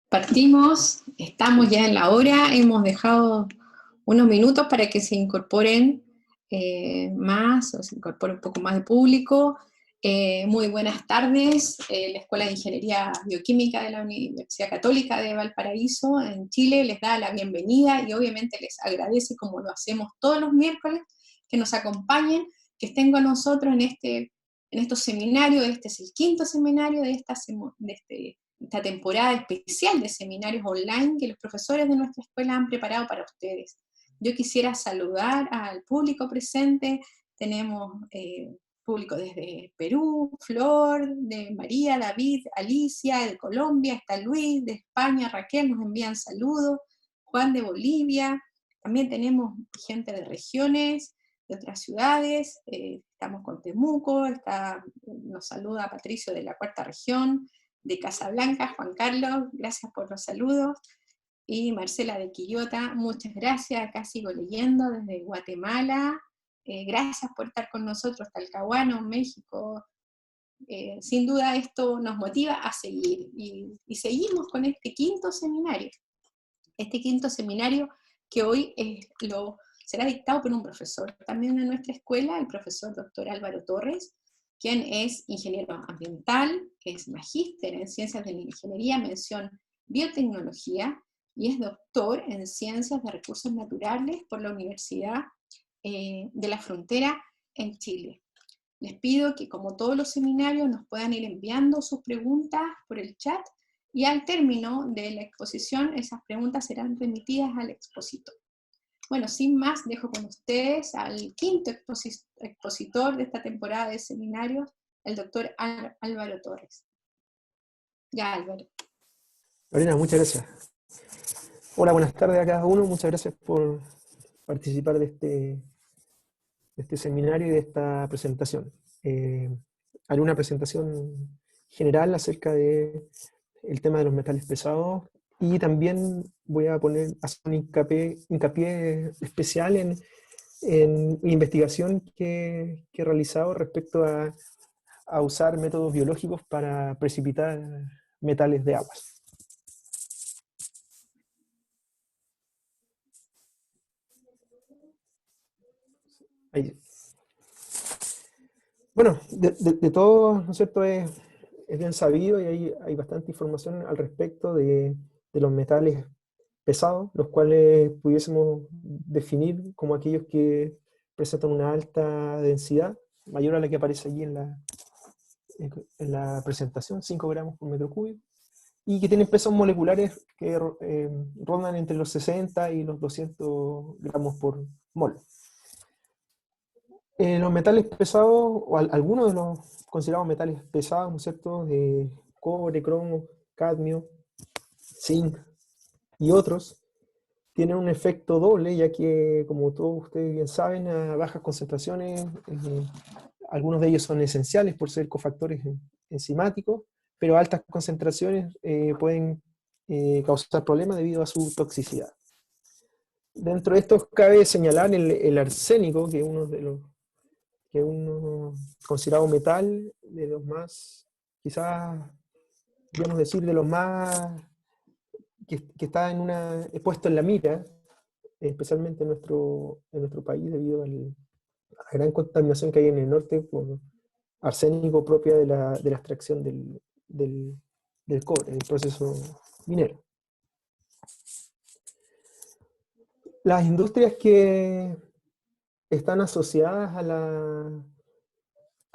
Partimos, estamos ya en la hora, hemos dejado unos minutos para que se incorporen más, o se incorpore un poco más de público. Muy buenas tardes, la Escuela de Ingeniería Bioquímica de la Universidad Católica de Valparaíso, en Chile, les da la bienvenida y obviamente les agradece, como lo hacemos todos los miércoles, que nos acompañen, que estén con nosotros en estos seminarios. Este es el quinto seminario de esta temporada especial de seminarios online que los profesores de nuestra escuela han preparado para ustedes. Yo quisiera saludar al público presente. Tenemos público desde Perú, Flor, de María, David, Alicia, de Colombia, está Luis, de España, Raquel, nos envían saludos, Juan de Bolivia, también tenemos gente de regiones, de otras ciudades, estamos con Temuco, nos saluda Patricio de la Cuarta Región, de Casablanca, Juan Carlos, gracias por los saludos, y Marcela de Quillota, muchas gracias, acá sigo leyendo desde Guatemala, gracias por estar con nosotros, Talcahuano, México, sin duda esto nos motiva a seguir, y seguimos con este quinto seminario que hoy será dictado por un profesor también de nuestra escuela, el profesor doctor Álvaro Torres, quien es ingeniero ambiental, es magíster en ciencias de la ingeniería, mención biotecnología, y es doctor en ciencias de recursos naturales por la Universidad de la Frontera en Chile. Les pido que, como todos los seminarios, nos puedan ir enviando sus preguntas por el chat, y al término de la exposición, esas preguntas serán remitidas al expositor. Bueno, sin más, dejo con ustedes al quinto expositor de esta temporada de seminarios, el doctor Álvaro Torres. Ya, Álvaro. Lorena, muchas gracias. Hola, buenas tardes a cada uno. Muchas gracias por participar de este seminario y de esta presentación. Haré una presentación general acerca del tema de los metales pesados, y también voy a hacer un hincapié especial en investigación que he realizado respecto a usar métodos biológicos para precipitar metales de aguas. Ahí. Bueno, de todo, ¿no es cierto?, es bien sabido, y hay bastante información al respecto de los metales pesados, los cuales pudiésemos definir como aquellos que presentan una alta densidad, mayor a la que aparece allí en la presentación, 5 gramos por metro cúbico, y que tienen pesos moleculares que rondan entre los 60 y los 200 gramos por mol. Los metales pesados, o algunos de los considerados metales pesados, ¿no es cierto?, de cobre, cromo, cadmio, zinc y otros, tienen un efecto doble, ya que, como todos ustedes bien saben, a bajas concentraciones, algunos de ellos son esenciales por ser cofactores enzimáticos, pero a altas concentraciones pueden causar problemas debido a su toxicidad. Dentro de estos cabe señalar el arsénico, que es uno considerado metal, de los más, quizás, podríamos decir, de los más que está puesto en la mira, especialmente en nuestro país, debido a la gran contaminación que hay en el norte por arsénico propia de la extracción del cobre, del proceso minero. Las industrias que están asociadas a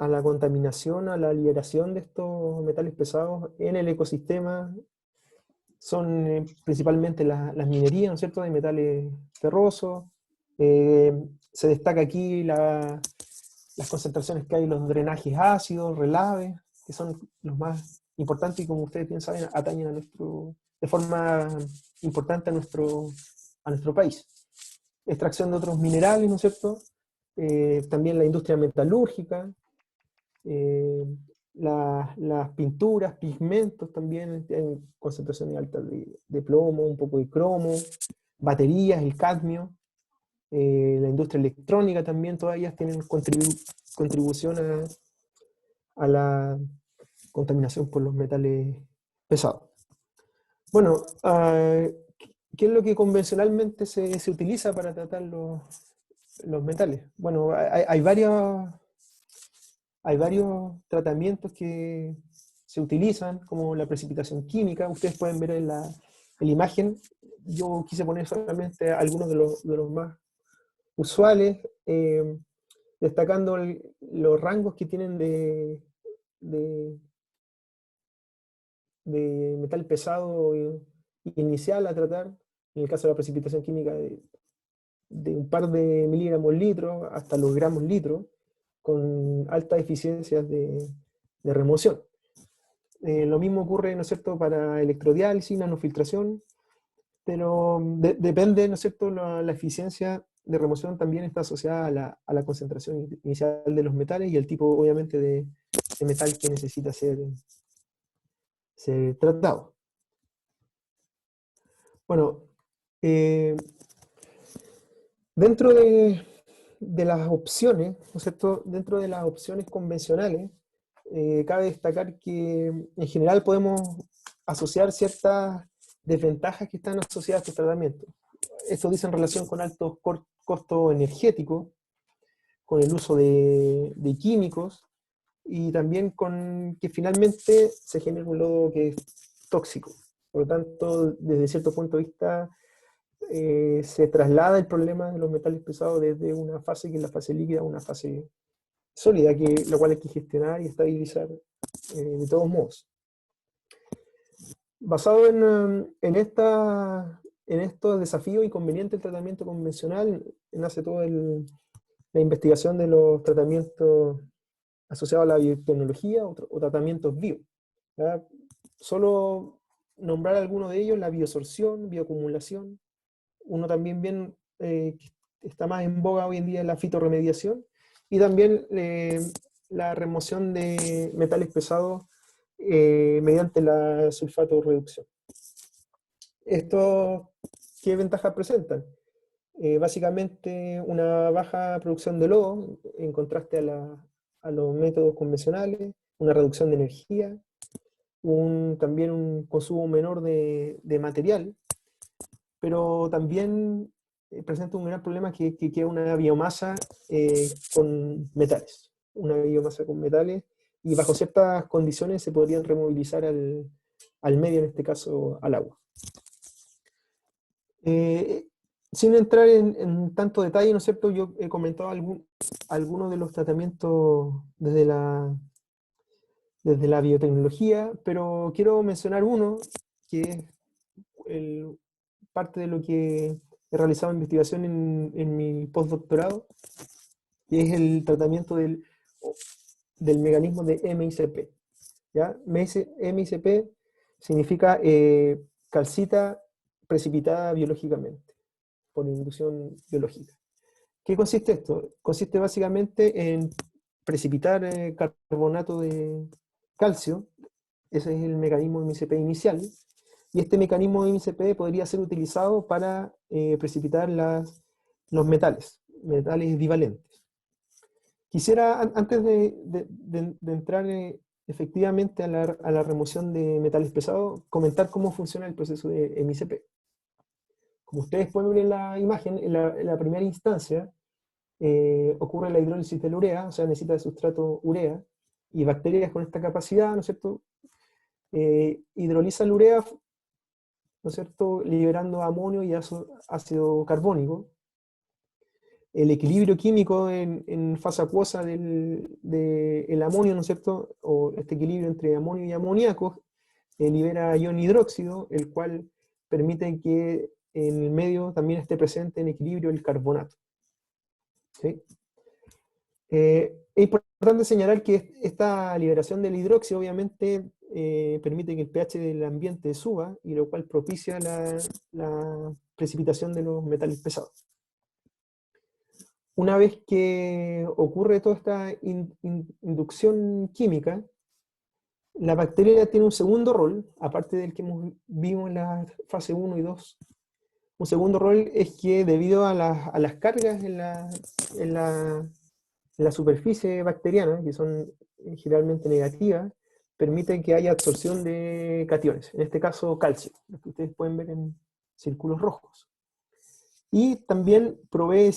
la contaminación, a la liberación de estos metales pesados en el ecosistema, son principalmente las minerías, ¿no es cierto?, de metales ferrosos. Se destaca aquí las concentraciones que hay en los drenajes ácidos, relaves, que son los más importantes, y como ustedes bien saben, atañen de forma importante a nuestro país. Extracción de otros minerales, ¿no es cierto? También la industria metalúrgica, las pinturas, pigmentos también tienen concentraciones altas de plomo, un poco de cromo, baterías, el cadmio, la industria electrónica también, todas ellas tienen contribución a la contaminación por los metales pesados. Bueno, ¿qué es lo que convencionalmente se utiliza para tratar los metales? Bueno, hay varios tratamientos que se utilizan, como la precipitación química. Ustedes pueden ver en la imagen. Yo quise poner solamente algunos de los más usuales, destacando los rangos que tienen de, de metal pesado inicial a tratar, en el caso de la precipitación química, de un par de miligramos litro hasta los gramos litro, con altas eficiencias de remoción. Lo mismo ocurre, ¿no es cierto?, para electrodiálisis, nanofiltración, pero depende, ¿no es cierto?, la eficiencia de remoción también está asociada a la concentración inicial de los metales y el tipo, obviamente, de metal que necesita ser tratado. Bueno, dentro de las opciones, ¿no es cierto?, dentro de las opciones convencionales, cabe destacar que en general podemos asociar ciertas desventajas que están asociadas a estos tratamientos. Esto dice en relación con altos costos energéticos, con el uso de químicos y también con que finalmente se genera un lodo que es tóxico. Por lo tanto, desde cierto punto de vista, se traslada el problema de los metales pesados desde una fase que es la fase líquida a una fase sólida, la cual hay que gestionar y estabilizar de todos modos. Basado en estos desafíos inconvenientes del tratamiento convencional, nace toda la investigación de los tratamientos asociados a la biotecnología o tratamientos bio. ¿Ya? Solo nombrar algunos de ellos: la biosorción, bioacumulación. Uno también bien que está más en boga hoy en día es la fitorremediación, y también la remoción de metales pesados mediante la sulfato reducción. ¿Esto qué ventajas presentan? Básicamente una baja producción de lodo en contraste a los métodos convencionales, una reducción de energía, también un consumo menor de material, pero también presenta un gran problema que queda una biomasa con metales. Una biomasa con metales, y bajo ciertas condiciones se podrían removilizar al medio, en este caso al agua. Sin entrar en tanto detalle, ¿no es cierto?, yo he comentado algunos de los tratamientos desde la biotecnología, pero quiero mencionar uno que es parte de lo que he realizado investigación en mi postdoctorado, que es el tratamiento del mecanismo de MICP. ¿Ya? MICP significa calcita precipitada biológicamente, por inducción biológica. ¿Qué consiste esto? Consiste básicamente en precipitar carbonato de calcio. Ese es el mecanismo de MICP inicial. Y este mecanismo de MICP podría ser utilizado para precipitar los metales bivalentes. Quisiera, antes de entrar efectivamente a la remoción de metales pesados, comentar cómo funciona el proceso de MICP. Como ustedes pueden ver en la imagen, en la primera instancia ocurre la hidrólisis de la urea, o sea, necesita el sustrato urea, y bacterias con esta capacidad, ¿no es cierto?, hidrolizan la urea, ¿no es cierto?, liberando amonio y ácido carbónico. El equilibrio químico en fase acuosa del amonio, ¿no es cierto?, o este equilibrio entre amonio y amoníaco, libera ion hidróxido, el cual permite que en el medio también esté presente en equilibrio el carbonato. ¿Sí? Es importante señalar que esta liberación del hidróxido obviamente permite que el pH del ambiente suba, y lo cual propicia la precipitación de los metales pesados. Una vez que ocurre toda esta inducción química, La bacteria tiene un segundo rol, aparte del que vimos en la fase 1 y 2. Un segundo rol es que debido a las cargas en la, en la superficie bacteriana, que son generalmente negativas, permiten que haya absorción de cationes, en este caso calcio, lo que ustedes pueden ver en círculos rojos. Y también provee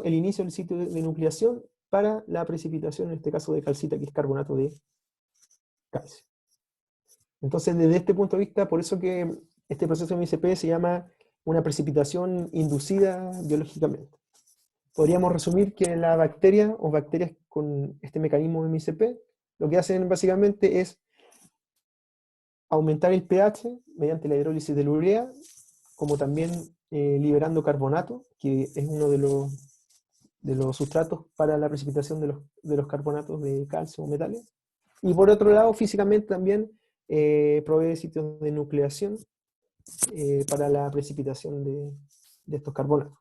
el inicio del sitio de nucleación para la precipitación, en este caso de calcita, que es carbonato de calcio. Entonces, desde este punto de vista, por eso que este proceso de MICP se llama una precipitación inducida biológicamente. Podríamos resumir que la bacteria o bacterias con este mecanismo de MICP lo que hacen básicamente es aumentar el pH mediante la hidrólisis de la urea, como también liberando carbonato, que es uno de los sustratos para la precipitación de los carbonatos de calcio o metales. Y por otro lado, físicamente también provee sitios de nucleación para la precipitación de estos carbonatos.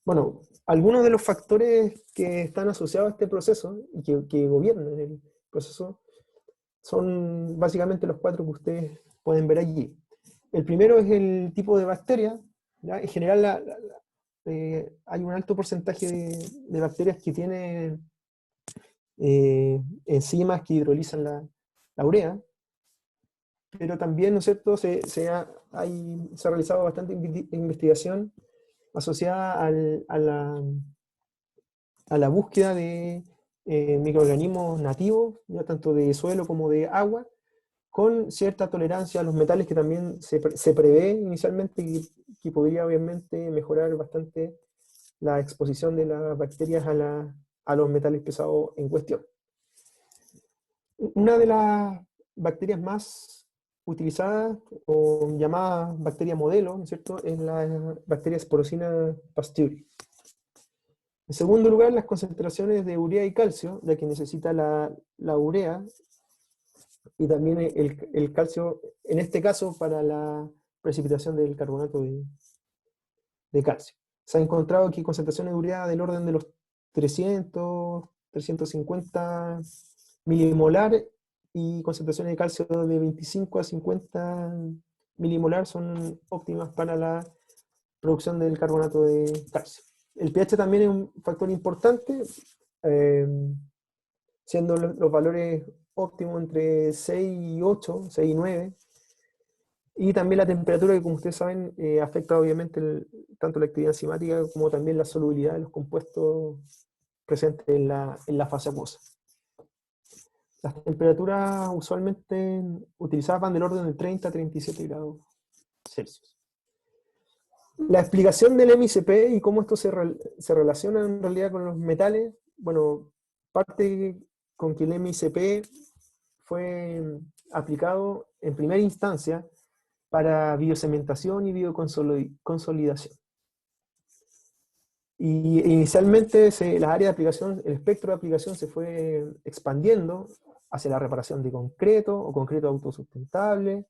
Bueno, algunos de los factores que están asociados a este proceso y que gobiernan el proceso son básicamente los cuatro que ustedes pueden ver allí. El primero es el tipo de bacteria, ¿ya? En general hay un alto porcentaje de bacterias que tienen enzimas que hidrolizan la urea, pero también, ¿no es cierto?, se ha realizado bastante investigación asociada a la búsqueda de microorganismos nativos, ya tanto de suelo como de agua, con cierta tolerancia a los metales que también se prevé inicialmente que podría obviamente mejorar bastante la exposición de las bacterias a los metales pesados en cuestión. Una de las bacterias más utilizadas o llamadas bacteria modelo, ¿no es cierto?, es la bacteria Sporosina pastöri. En segundo lugar, las concentraciones de urea y calcio, ya que necesita la urea y también el calcio, en este caso para la precipitación del carbonato de calcio. Se ha encontrado que concentraciones de urea del orden de los 350 milimolar y concentraciones de calcio de 25 a 50 milimolar son óptimas para la producción del carbonato de calcio. El pH también es un factor importante, siendo los valores óptimos entre 6 y 8, 6 y 9, y también la temperatura, que como ustedes saben afecta obviamente tanto la actividad enzimática como también la solubilidad de los compuestos presentes en la fase acuosa. Las temperaturas usualmente utilizadas van del orden de 30 a 37 grados Celsius. La explicación del MICP y cómo esto se relaciona en realidad con los metales, bueno, parte con que el MICP fue aplicado en primera instancia para biocementación y bioconsolidación. Y inicialmente la área de aplicación, el espectro de aplicación se fue expandiendo hacia la reparación de concreto o concreto autosustentable.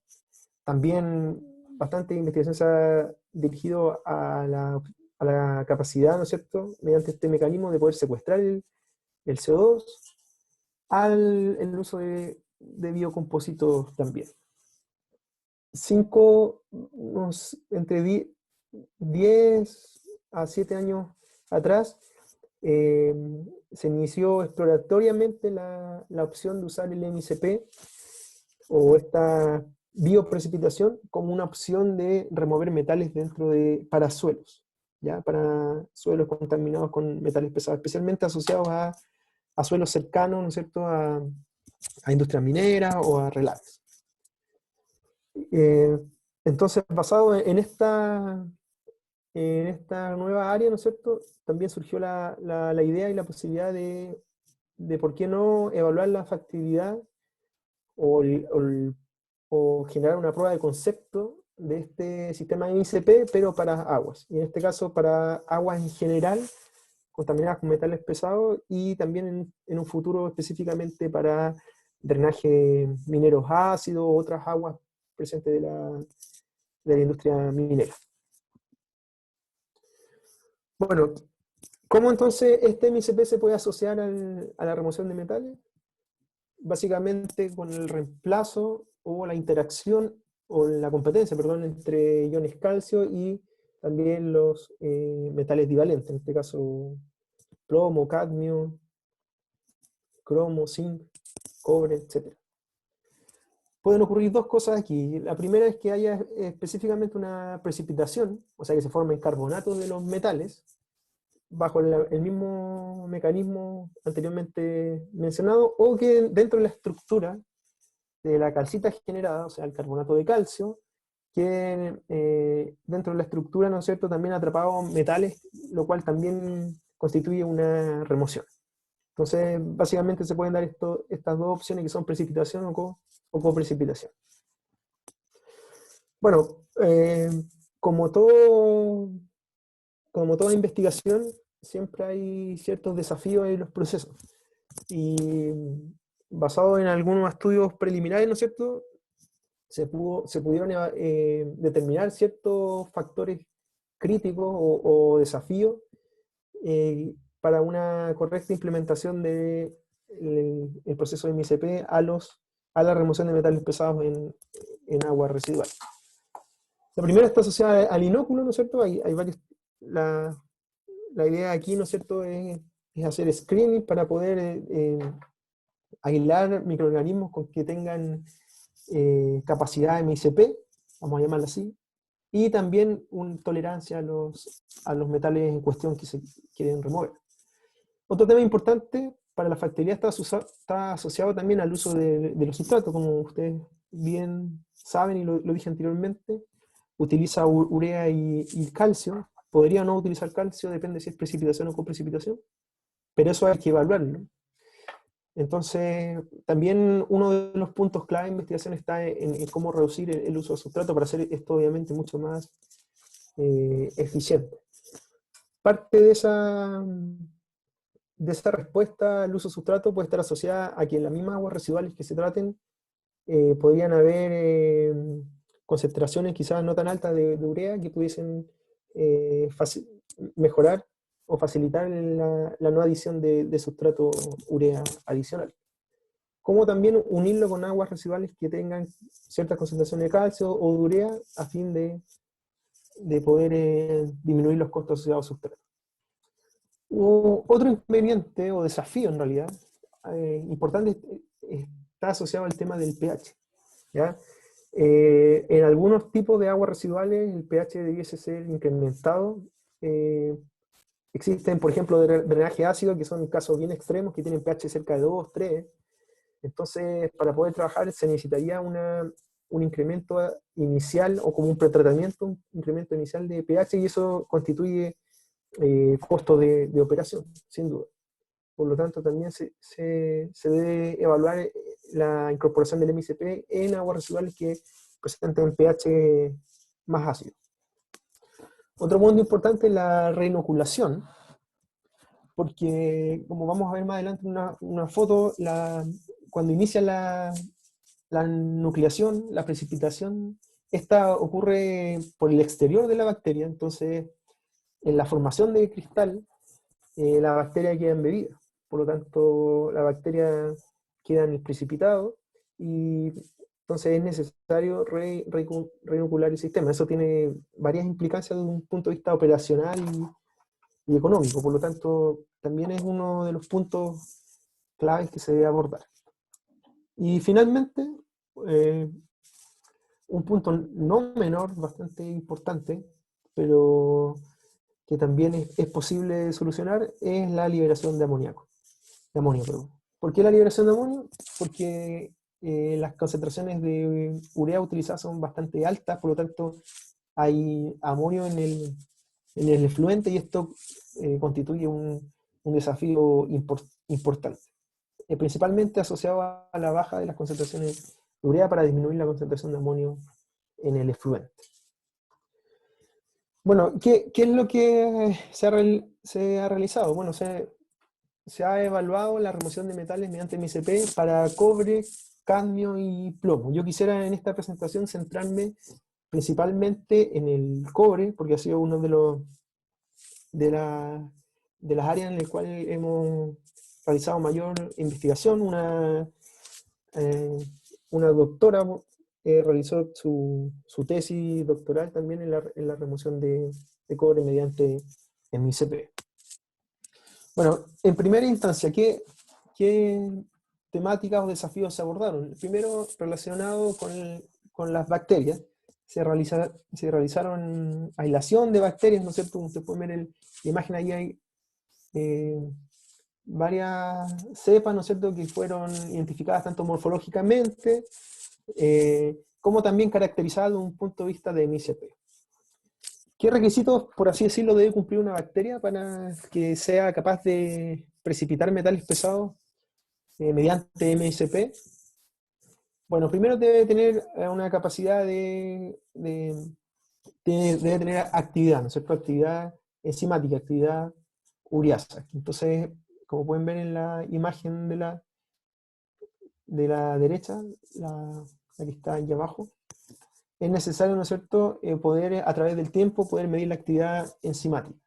También bastante investigación se ha dirigido a la capacidad, ¿no es cierto?, mediante este mecanismo de poder secuestrar el CO2, el uso de biocompositos también. Entre 10 a 7 años atrás, se inició exploratoriamente la opción de usar el MICP o esta bioprecipitación como una opción de remover metales para suelos, ¿ya? Para suelos contaminados con metales pesados, especialmente asociados a suelos cercanos, ¿no es cierto?, a industrias mineras o a relaves. Entonces, basado en esta nueva área, ¿no es cierto?, también surgió la idea y la posibilidad de por qué no evaluar la factibilidad o generar una prueba de concepto de este sistema de MICP, pero para aguas. Y en este caso, para aguas en general, contaminadas con metales pesados, y también en un futuro específicamente para drenaje mineros ácidos o otras aguas presentes de la industria minera. Bueno, ¿cómo entonces este MICP se puede asociar a la remoción de metales? básicamente con el reemplazo o la interacción, o la competencia, perdón, entre iones calcio y también los metales divalentes, en este caso plomo, cadmio, cromo, zinc, cobre, etc. Pueden ocurrir dos cosas aquí. La primera es que haya específicamente una precipitación, o sea que se formen carbonatos de los metales, bajo el mismo mecanismo anteriormente mencionado, o que dentro de la estructura de la calcita generada, o sea, el carbonato de calcio, que dentro de la estructura, ¿no es cierto?, también ha atrapado metales, lo cual también constituye una remoción. Entonces, básicamente se pueden dar estas dos opciones que son precipitación o coprecipitación. Bueno, como todo, como toda investigación, siempre hay ciertos desafíos en los procesos. Y basado en algunos estudios preliminares, ¿no es cierto?, se pudieron determinar ciertos factores críticos o desafíos para una correcta implementación del el proceso de MICP a la remoción de metales pesados en agua residual. La primera está asociada al inóculo, ¿no es cierto? Hay varios, la idea aquí, ¿no es cierto?, es hacer screening para poder aislar microorganismos con que tengan capacidad MICP, vamos a llamarla así, y también una tolerancia a los metales en cuestión que se quieren remover. Otro tema importante para la factibilidad está asociado también al uso de los sustratos, como ustedes bien saben y lo dije anteriormente, utiliza urea y calcio, podría no utilizar calcio, depende si es precipitación o coprecipitación, pero eso hay que evaluarlo. Entonces, también uno de los puntos clave de investigación está en cómo reducir el uso de sustrato para hacer esto obviamente mucho más eficiente. Parte de esa respuesta al uso de sustrato puede estar asociada a que en las mismas aguas residuales que se traten podrían haber concentraciones quizás no tan altas de urea que pudiesen mejorar o facilitar la no adición de sustrato urea adicional. Como también unirlo con aguas residuales que tengan ciertas concentraciones de calcio o de urea a fin de poder disminuir los costos asociados a sustrato. Otro inconveniente o desafío en realidad importante está asociado al tema del pH. ¿Ya? En algunos tipos de aguas residuales el pH debiese ser incrementado. Existen, por ejemplo, drenaje ácido, que son casos bien extremos, que tienen pH cerca de 2, 3. Entonces, para poder trabajar se necesitaría un incremento inicial o como un pretratamiento, un incremento inicial de pH, y eso constituye costo de operación, sin duda. Por lo tanto, también se debe evaluar la incorporación del MICP en aguas residuales que presenten pH más ácido. Otro punto importante es la reinoculación, porque como vamos a ver más adelante en una foto, cuando inicia la nucleación, la precipitación, esta ocurre por el exterior de la bacteria, entonces en la formación de cristal, la bacteria queda embebida. Por lo tanto, la bacteria queda en el precipitado y entonces es necesario reinocular el sistema. Eso tiene varias implicancias desde un punto de vista operacional y económico. Por lo tanto, también es uno de los puntos claves que se debe abordar. Y finalmente, un punto no menor, bastante importante, pero que también es posible solucionar, es la liberación de amoníaco. De amonio, perdón. ¿Por qué la liberación de amonio? Porque las concentraciones de urea utilizadas son bastante altas, por lo tanto hay amonio en el efluente y esto constituye un desafío importante, principalmente asociado a la baja de las concentraciones de urea para disminuir la concentración de amonio en el efluente. Bueno, ¿qué es lo que se ha realizado? Bueno, se ha evaluado la remoción de metales mediante MICP para cobre, cadmio y plomo. Yo quisiera en esta presentación centrarme principalmente en el cobre, porque ha sido uno de las áreas en las cuales hemos realizado mayor investigación. una doctora realizó su tesis doctoral también en la remoción de cobre mediante MICP. Bueno, en primera instancia, ¿qué temáticas o desafíos se abordaron? El primero, relacionado con las bacterias. Se realizaron aislación de bacterias, ¿no es cierto? Como usted puede ver en la imagen, ahí hay varias cepas, ¿no es cierto?, que fueron identificadas tanto morfológicamente, como también caracterizadas desde un punto de vista de MICP. ¿Qué requisitos, por así decirlo, debe cumplir una bacteria para que sea capaz de precipitar metales pesados mediante MICP? Bueno, primero debe tener una capacidad debe tener actividad, ¿no es cierto? Actividad enzimática, actividad ureasa. Entonces, como pueden ver en la imagen de la derecha, la que está aquí abajo, es necesario, ¿no es cierto?, poder, a través del tiempo, poder medir la actividad enzimática.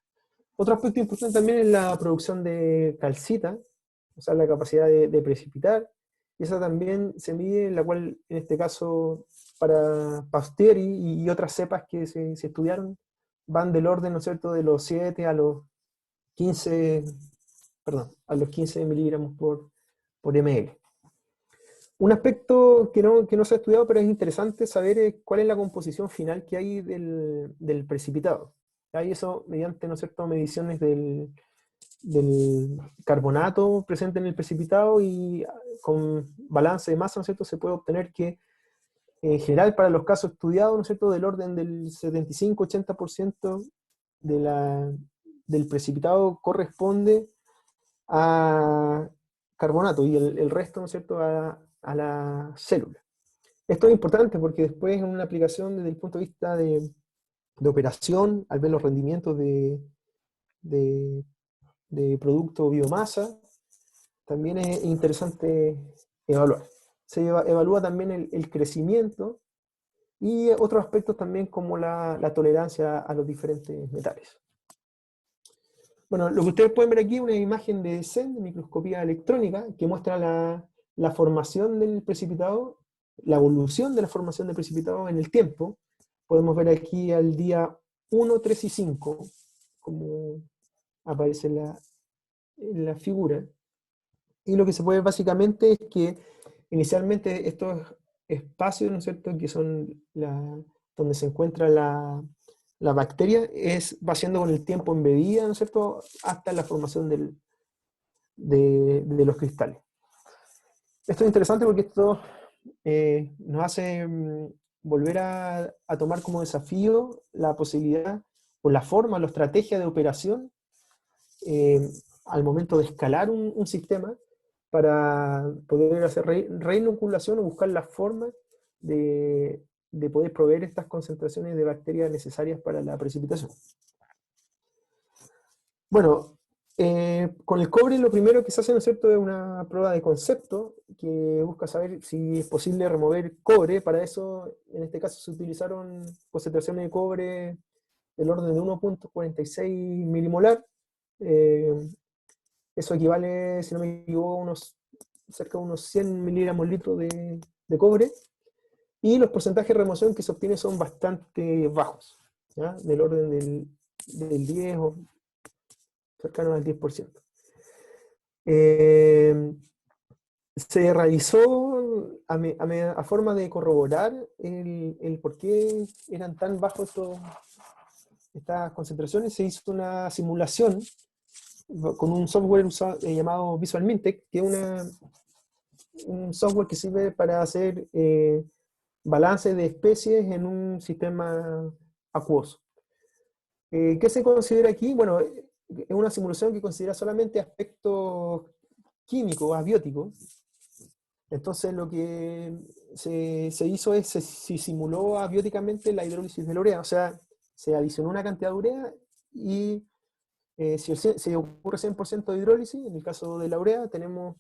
Otro aspecto importante también es la producción de calcita, o sea, la capacidad de precipitar, y esa también se mide, la cual, en este caso, para Pasteur y otras cepas que se estudiaron, van del orden, ¿no es cierto?, de los 7 a los 15, perdón, a los 15 miligramos por ml. Un aspecto que no se ha estudiado, pero es interesante saber, es cuál es la composición final que hay del precipitado. Hay eso mediante, ¿no es cierto?, mediciones del carbonato presente en el precipitado, y con balance de masa, ¿no es cierto?, se puede obtener que, en general, para los casos estudiados, ¿no es cierto?, del orden del 75-80% del precipitado corresponde a carbonato, y el resto, ¿no es cierto?, a la célula. Esto es importante porque después, en una aplicación desde el punto de vista de operación, al ver los rendimientos de producto o biomasa, también es interesante evaluar. Se evalúa también el crecimiento y otros aspectos también, como la tolerancia a los diferentes metales. Bueno, lo que ustedes pueden ver aquí es una imagen de SEM, de microscopía electrónica, que muestra la formación del precipitado, la evolución de la formación del precipitado en el tiempo. Podemos ver aquí al día 1, 3 y 5, como aparece en la figura. Y lo que se puede ver básicamente es que inicialmente estos espacios, ¿no es cierto?, que son donde se encuentra la bacteria, va siendo con el tiempo embebida, ¿no es cierto?, hasta la formación de los cristales. Esto es interesante porque esto nos hace volver a tomar como desafío la posibilidad, o la forma, la estrategia de operación al momento de escalar un sistema, para poder hacer reinoculación o buscar la forma de poder proveer estas concentraciones de bacterias necesarias para la precipitación. Bueno, con el cobre lo primero que se hace, ¿no es cierto?, es una prueba de concepto que busca saber si es posible remover cobre. Para eso, en este caso, se utilizaron concentraciones de cobre del orden de 1.46 milimolar. Eso equivale, si no me equivoco, cerca de unos 100 miligramos litro de cobre. Y los porcentajes de remoción que se obtienen son bastante bajos, ¿ya?, del orden del 10 o cercano al 10%. Se realizó, a forma de corroborar el por qué eran tan bajos estas concentraciones, se hizo una simulación con un software llamado Visual Mintec, que es un software que sirve para hacer balance de especies en un sistema acuoso. ¿Qué se considera aquí? Bueno, es una simulación que considera solamente aspectos químicos, abióticos. Entonces lo que se hizo es, se simuló abióticamente la hidrólisis de la urea, o sea, se adicionó una cantidad de urea y si ocurre 100% de hidrólisis, en el caso de la urea, tenemos,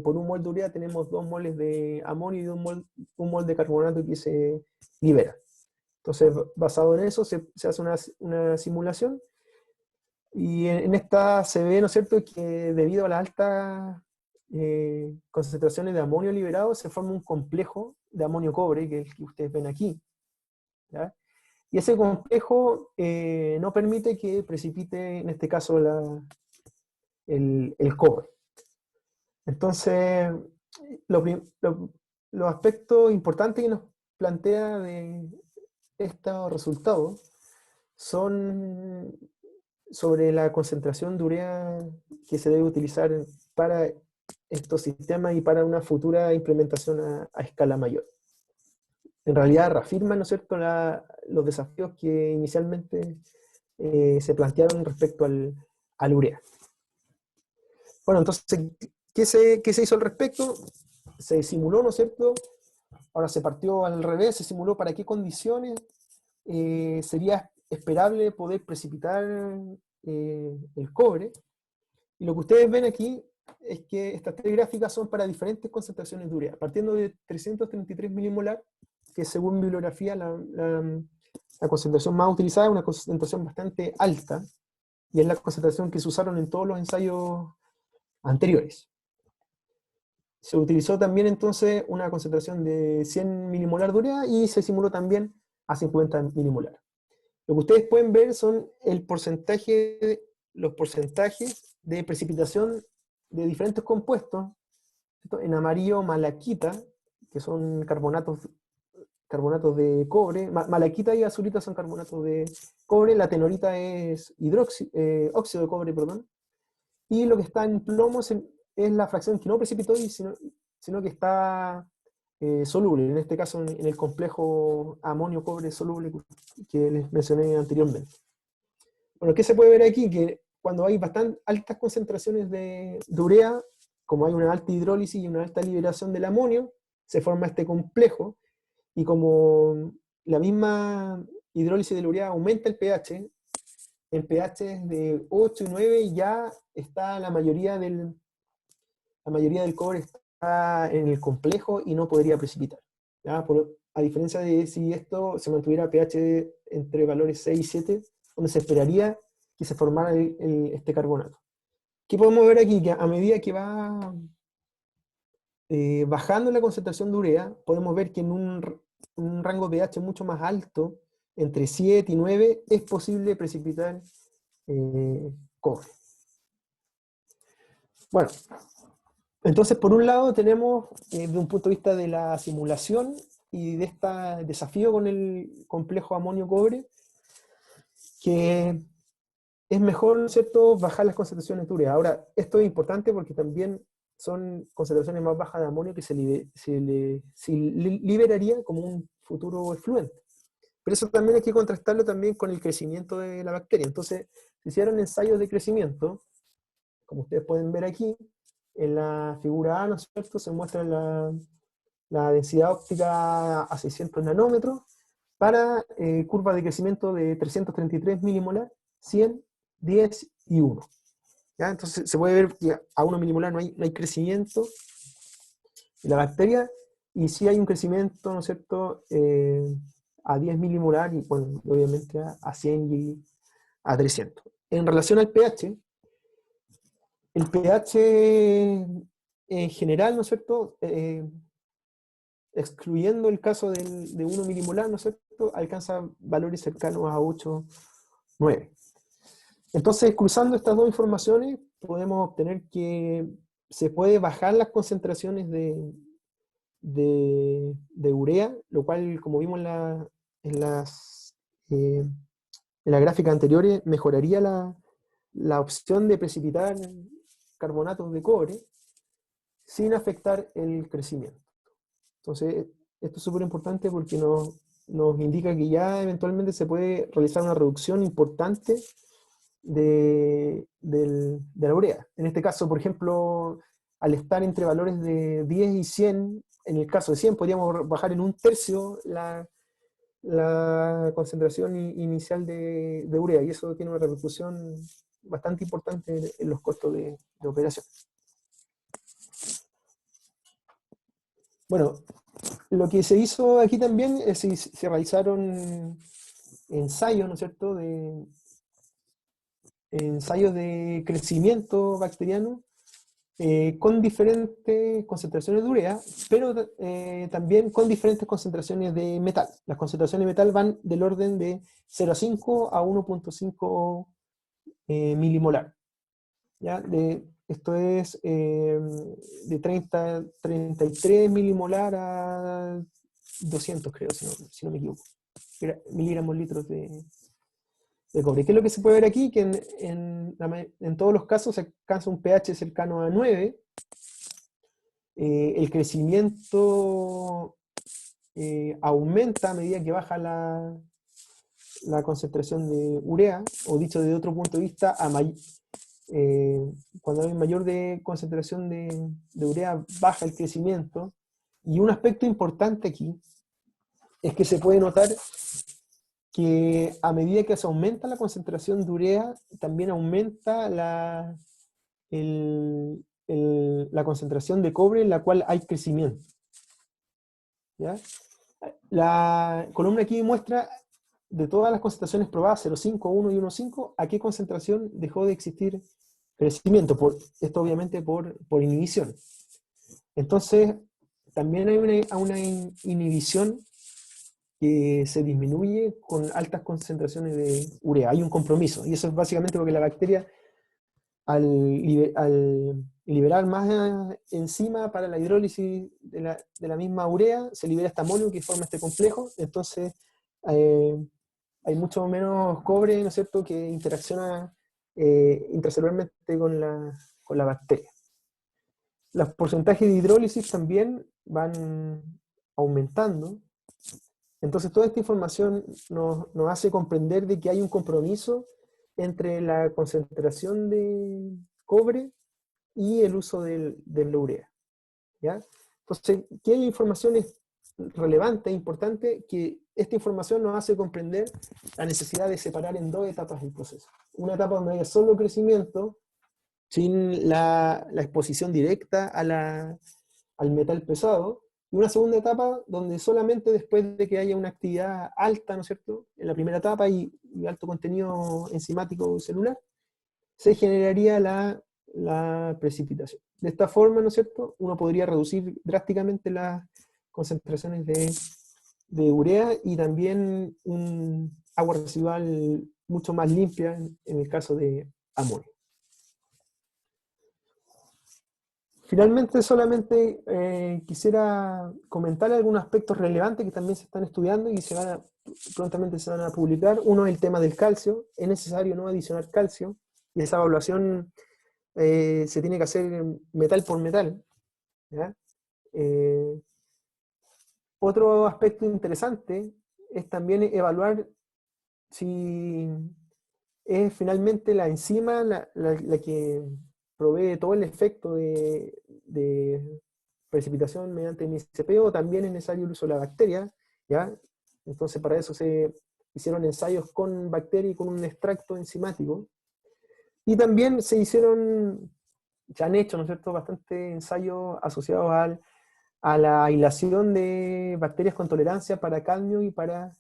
por un mol de urea tenemos 2 moles de amonio y un mol de carbonato que se libera. Entonces, basado en eso, se hace una simulación, y en esta se ve, ¿no es cierto?, que debido a la alta concentraciones de amonio liberado, se forma un complejo de amonio-cobre, que es el que ustedes ven aquí, ¿ya? Y ese complejo no permite que precipite, en este caso, el cobre. Entonces, los aspectos importantes que nos plantea de estos resultados son sobre la concentración de urea que se debe utilizar para estos sistemas y para una futura implementación a escala mayor. En realidad reafirman, ¿no es cierto?, los desafíos que inicialmente se plantearon respecto al urea. Bueno, entonces, ¿qué se hizo al respecto? Se simuló, ¿no es cierto? Ahora se partió al revés, se simuló para qué condiciones sería esperable poder precipitar el cobre. Y lo que ustedes ven aquí es que estas tres gráficas son para diferentes concentraciones de urea, partiendo de 333 milimolar, que según bibliografía la concentración más utilizada es una concentración bastante alta, y es la concentración que se usaron en todos los ensayos anteriores. Se utilizó también entonces una concentración de 100 milimolar de urea y se simuló también a 50 milimolar. Lo que ustedes pueden ver son los porcentajes de precipitación de diferentes compuestos. En amarillo, malaquita, que son carbonatos de cobre. Malaquita y azulita son carbonatos de cobre. La tenorita es óxido de cobre, perdón. Y lo que está en plomo es la fracción que no precipitó, sino que está soluble, en este caso en el complejo amonio-cobre soluble que les mencioné anteriormente. Bueno, ¿qué se puede ver aquí? Que cuando hay bastante altas concentraciones de urea, como hay una alta hidrólisis y una alta liberación del amonio, se forma este complejo, y como la misma hidrólisis de la urea aumenta el pH es de 8 y 9 y ya está la mayoría del cobre está en el complejo y no podría precipitar, ¿ya? A diferencia de si esto se mantuviera pH entre valores 6 y 7, donde se esperaría que se formara este carbonato. ¿Qué podemos ver aquí? Que a medida que va bajando la concentración de urea, podemos ver que en un rango de pH mucho más alto, entre 7 y 9, es posible precipitar cobre. Bueno, entonces por un lado tenemos, desde un punto de vista de la simulación y de este desafío con el complejo amonio-cobre, que es mejor, ¿no es cierto?, bajar las concentraciones de urea. Ahora, esto es importante porque también son concentraciones más bajas de amonio que se liberaría como un futuro efluente. Pero eso también hay que contrastarlo también con el crecimiento de la bacteria. Entonces, se hicieron ensayos de crecimiento, como ustedes pueden ver aquí, en la figura A, ¿no es cierto?, se muestra la densidad óptica a 600 nanómetros para curvas de crecimiento de 333 milimolar, 100, 10 y 1. ¿Ya? Entonces se puede ver que a 1 milimolar no hay crecimiento de la bacteria, y sí hay un crecimiento, ¿no es cierto?, a 10 milimolar y, bueno, obviamente a 100 y a 300. En relación al pH, el pH en general, ¿no es cierto?, excluyendo el caso de 1 milimolar, ¿no es cierto?, alcanza valores cercanos a 8, 9. Entonces, cruzando estas dos informaciones, podemos obtener que se puede bajar las concentraciones de urea, lo cual, como vimos en las gráficas anteriores, mejoraría la opción de precipitar carbonatos de cobre sin afectar el crecimiento. Entonces, esto es súper importante porque nos indica que ya eventualmente se puede realizar una reducción importante de la urea. En este caso, por ejemplo, al estar entre valores de 10 y 100, en el caso de 100 podríamos bajar en un tercio la concentración inicial de urea, y eso tiene una repercusión bastante importante en los costos de operación. Bueno, lo que se hizo aquí también es que se realizaron ensayos, ¿no es cierto?, ensayos de crecimiento bacteriano con diferentes concentraciones de urea, pero también con diferentes concentraciones de metal. Las concentraciones de metal van del orden de 0,5 a 1,5 milimolar. ¿Ya? Esto es de 33 milimolar a 200, creo, si no me equivoco. Miligramos litros de cobre. ¿Qué es lo que se puede ver aquí? Que en todos los casos se alcanza un pH cercano a 9. El crecimiento aumenta a medida que baja la concentración de urea, o dicho de otro punto de vista, cuando hay mayor concentración de urea, baja el crecimiento. Y un aspecto importante aquí es que se puede notar que a medida que se aumenta la concentración de urea, también aumenta la concentración de cobre en la cual hay crecimiento. ¿Ya? La columna aquí muestra de todas las concentraciones probadas, 0,5, 1 y 1,5, a qué concentración dejó de existir crecimiento. Esto obviamente por inhibición. Entonces, también hay una inhibición que se disminuye con altas concentraciones de urea. Hay un compromiso, y eso es básicamente porque la bacteria, al liberar más enzima para la hidrólisis de la misma urea, se libera este amonio que forma este complejo. Entonces hay mucho menos cobre, ¿no es cierto?, que interacciona intracelularmente con la bacteria. Los porcentajes de hidrólisis también van aumentando. Entonces toda esta información nos hace comprender de que hay un compromiso entre la concentración de cobre y el uso de la urea. ¿Ya? Entonces, ¿qué información es relevante e importante? Que esta información nos hace comprender la necesidad de separar en dos etapas el proceso. Una etapa donde haya solo crecimiento, sin la exposición directa al metal pesado, y una segunda etapa donde solamente después de que haya una actividad alta, ¿no es cierto?, en la primera etapa y alto contenido enzimático celular, se generaría la precipitación. De esta forma, ¿no es cierto?, uno podría reducir drásticamente las concentraciones de urea y también un agua residual mucho más limpia en el caso de amonio. Finalmente, solamente quisiera comentar algunos aspectos relevantes que también se están estudiando y prontamente se van a publicar. Uno es el tema del calcio. Es necesario no adicionar calcio, y esa evaluación se tiene que hacer metal por metal. ¿Ya? Otro aspecto interesante es también evaluar si es finalmente la enzima la que provee todo el efecto de precipitación mediante MICP, o también es necesario el uso de la bacteria. ¿Ya? Entonces para eso se hicieron ensayos con bacteria y con un extracto enzimático. Y también se han hecho, ¿no es cierto?, bastantes ensayos asociados a la aislación de bacterias con tolerancia para cadmio y para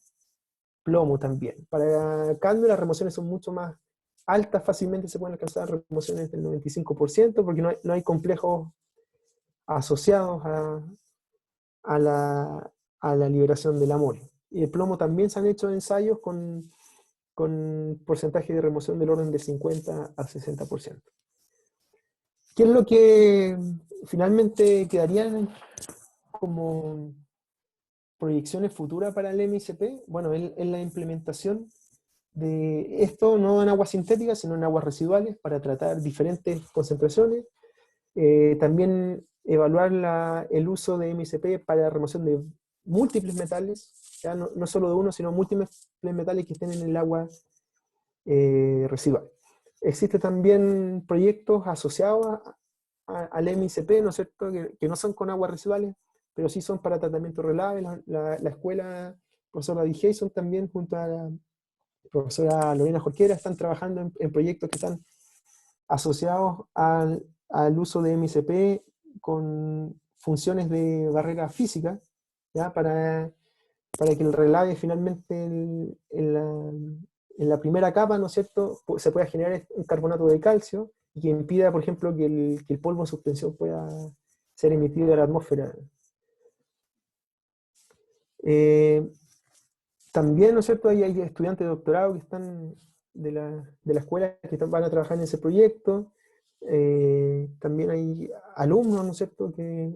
plomo también. Para cadmio las remociones son mucho más altas, fácilmente se pueden alcanzar remociones del 95%, porque no hay complejos asociados a la liberación del amonio. Y el plomo también se han hecho ensayos con porcentaje de remoción del orden de 50 a 60%. ¿Qué es lo que finalmente quedarían como proyecciones futuras para el MICP? Bueno, es la implementación de esto no en aguas sintéticas, sino en aguas residuales para tratar diferentes concentraciones. También evaluar el uso de MICP para la remoción de múltiples metales, ya no solo de uno, sino múltiples metales que estén en el agua residual. Existen también proyectos asociados al MICP, ¿no es cierto?, que no son con aguas residuales, pero sí son para tratamiento relave. La escuela profesora D. Jason también, junto a la profesora Lorena Jorquera, están trabajando en proyectos que están asociados al uso de MICP con funciones de barrera física, ¿ya? Para que el relave finalmente en la primera capa, ¿no es cierto?, se pueda generar un carbonato de calcio y que impida, por ejemplo, que el polvo en suspensión pueda ser emitido a la atmósfera. También, ¿no es cierto?, hay estudiantes de doctorado que están de la escuela que van a trabajar en ese proyecto. También hay alumnos, ¿no es cierto?, que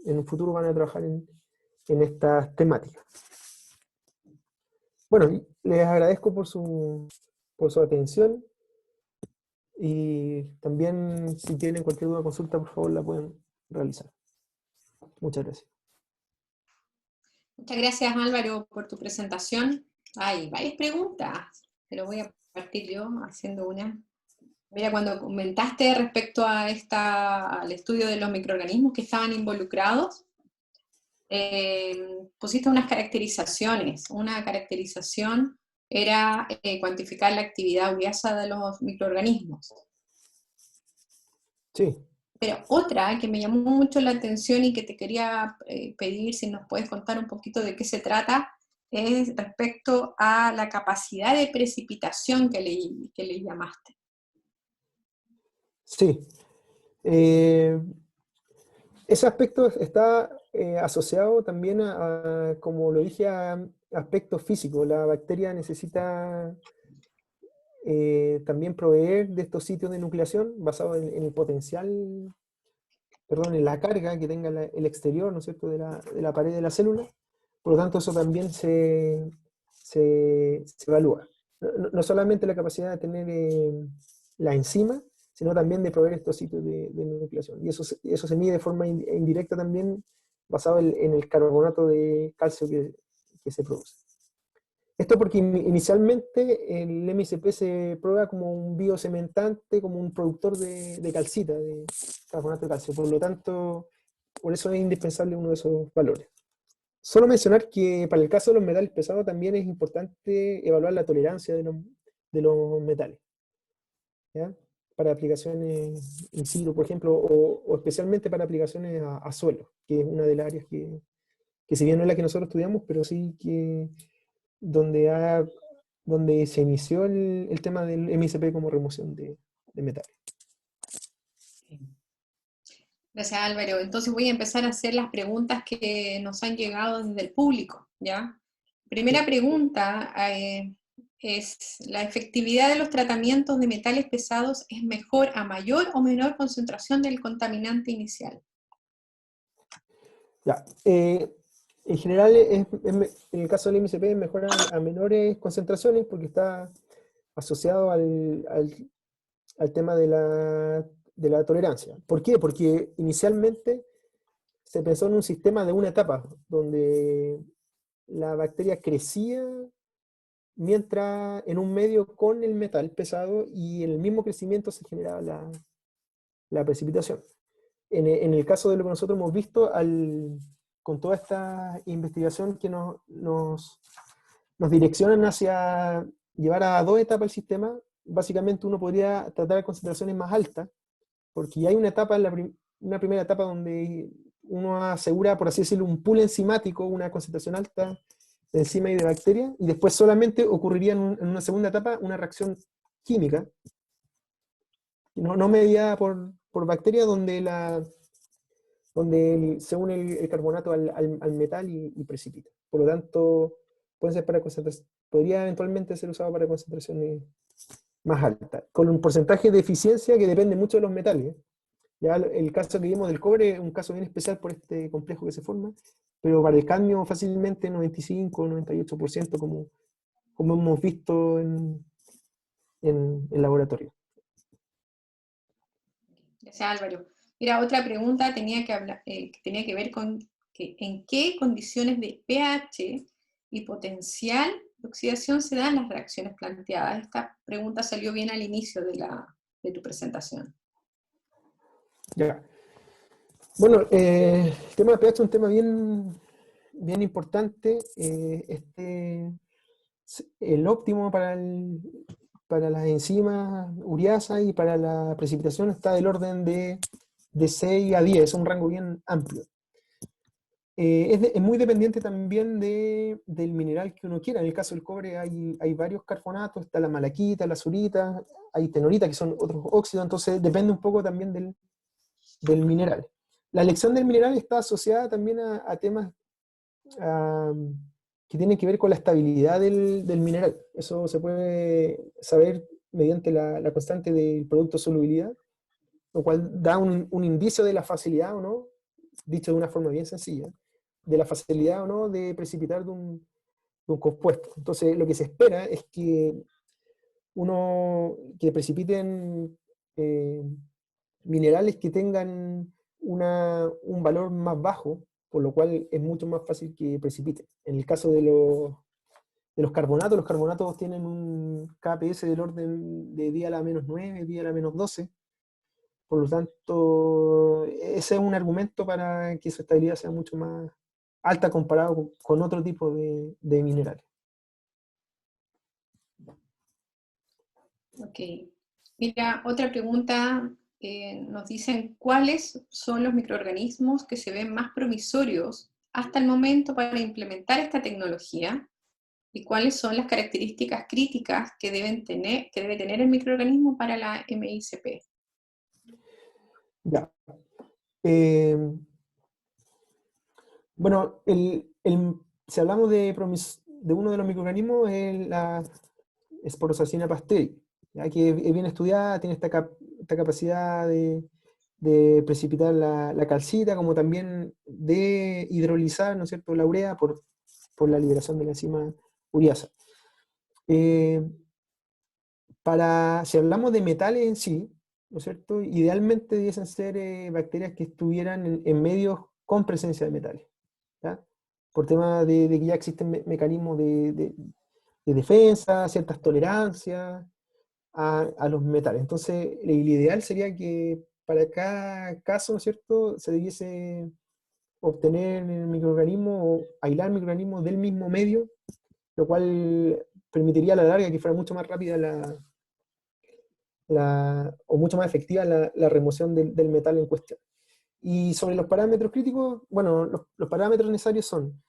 en un futuro van a trabajar en estas temáticas. Bueno, les agradezco por su atención y también si tienen cualquier duda o consulta, por favor, la pueden realizar. Muchas gracias. Muchas gracias, Álvaro, por tu presentación. Hay varias preguntas, pero voy a partir yo haciendo una. Mira, cuando comentaste respecto al estudio de los microorganismos que estaban involucrados, pusiste unas caracterizaciones. Una caracterización era cuantificar la actividad ureasa de los microorganismos. Sí. Pero otra que me llamó mucho la atención y que te quería pedir si nos puedes contar un poquito de qué se trata, es respecto a la capacidad de precipitación que le llamaste. Sí. Ese aspecto está asociado también como lo dije, a aspectos físicos. La bacteria necesita también proveer de estos sitios de nucleación basados en el potencial, perdón, en la carga que tenga el exterior, ¿no es cierto?, de la pared de la célula. Por lo tanto, eso también se evalúa. No solamente la capacidad de tener la enzima, sino también de proveer estos sitios de nucleación. Y eso se mide de forma indirecta también, basado en el carbonato de calcio que se produce. Esto porque inicialmente el MSP se prueba como un biocementante, como un productor de calcita, de carbonato de calcio. Por lo tanto, por eso es indispensable uno de esos valores. Solo mencionar que para el caso de los metales pesados también es importante evaluar la tolerancia de los metales, ¿ya? Para aplicaciones in situ, por ejemplo, o especialmente para aplicaciones a suelo, que es una de las áreas que si bien no es la que nosotros estudiamos, pero sí que donde se inició el tema del MSP como remoción de metales. Gracias, Álvaro. Entonces voy a empezar a hacer las preguntas que nos han llegado desde el público, ¿ya? Primera pregunta es, ¿la efectividad de los tratamientos de metales pesados es mejor a mayor o menor concentración del contaminante inicial? Ya, en general, en el caso del MSP es mejor a menores concentraciones porque está asociado al tema de la tolerancia. ¿Por qué? Porque inicialmente se pensó en un sistema de una etapa, donde la bacteria crecía mientras en un medio con el metal pesado y en el mismo crecimiento se generaba la precipitación. En el caso de lo que nosotros hemos visto, con toda esta investigación que nos direccionan hacia llevar a 2 etapas el sistema, básicamente uno podría tratar concentraciones más altas, porque ya hay una etapa, una primera etapa donde uno asegura, por así decirlo, un pool enzimático, una concentración alta de enzima y de bacteria, y después solamente ocurriría en una segunda etapa una reacción química, no mediada por bacteria, donde se une el carbonato al metal y precipita. Por lo tanto, podría eventualmente ser usado para concentraciones más altas, con un porcentaje de eficiencia que depende mucho de los metales. Ya el caso que vimos del cobre es un caso bien especial por este complejo que se forma, pero para el cadmio fácilmente 95, 98%, como hemos visto en laboratorio. Gracias, Álvaro. Mira, otra pregunta tenía que ver con en qué condiciones de pH y potencial de oxidación se dan las reacciones planteadas. Esta pregunta salió bien al inicio de tu presentación. Ya. Bueno, el tema de pH es un tema bien, bien importante. El óptimo para las enzimas ureasas y para la precipitación está del orden de 6 a 10, es un rango bien amplio. es muy dependiente también del mineral que uno quiera. En el caso del cobre hay varios carbonatos, está la malaquita, la azurita, hay tenorita, que son otros óxidos, entonces depende un poco también del mineral. La elección del mineral está asociada también a temas ah, que tienen que ver con la estabilidad del mineral. Eso se puede saber mediante la constante del producto solubilidad, lo cual da un indicio de la facilidad o no, dicho de una forma bien sencilla, de la facilidad o no de precipitar de un compuesto. Entonces, lo que se espera es que precipiten eh, minerales que tengan un valor más bajo, por lo cual es mucho más fácil que precipiten. En el caso de los carbonatos tienen un KPS del orden de 10 a la menos 9, 10 a la menos 12. Por lo tanto, ese es un argumento para que su estabilidad sea mucho más alta comparado con otro tipo de minerales. Ok. Mira, otra pregunta, nos dicen, ¿cuáles son los microorganismos que se ven más promisorios hasta el momento para implementar esta tecnología? ¿Y cuáles son las características críticas que debe tener el microorganismo para la MICP? Ya. Eh, bueno, si hablamos de uno de los microorganismos, es la Sporosacina pasteri, ya que es bien estudiada, tiene esta capacidad de precipitar la calcita, como también de hidrolizar, ¿no es cierto?, la urea por la liberación de la enzima ureasa. Eh, si hablamos de metales en sí, ¿no es cierto?, idealmente debiesen ser bacterias que estuvieran en medios con presencia de metales, ¿ya? Por tema de que ya existen mecanismos de defensa, ciertas tolerancias a los metales. Entonces, el ideal sería que para cada caso, ¿no es cierto?, se debiese obtener el microorganismo o aislar microorganismos del mismo medio, lo cual permitiría a la larga que fuera mucho más rápida o mucho más efectiva la remoción del metal en cuestión. Y sobre los parámetros críticos, bueno, los parámetros necesarios son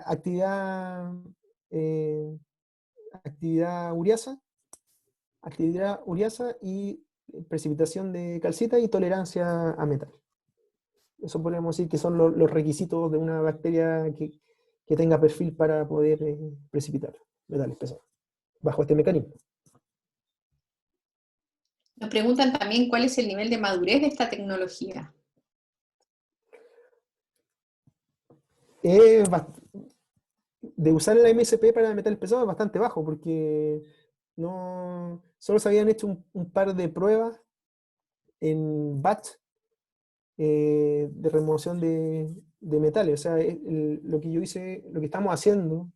actividad, eh, actividad ureasa y precipitación de calcita y tolerancia a metal. Eso podríamos decir que son los requisitos de una bacteria que tenga perfil para poder precipitar metales pesados, bajo este mecanismo. Nos preguntan también cuál es el nivel de madurez de esta tecnología. Es de usar la MSP para metales pesados es bastante bajo, porque solo se habían hecho un par de pruebas en batch de remoción de metales. O sea, lo que yo hice, lo que estamos haciendo,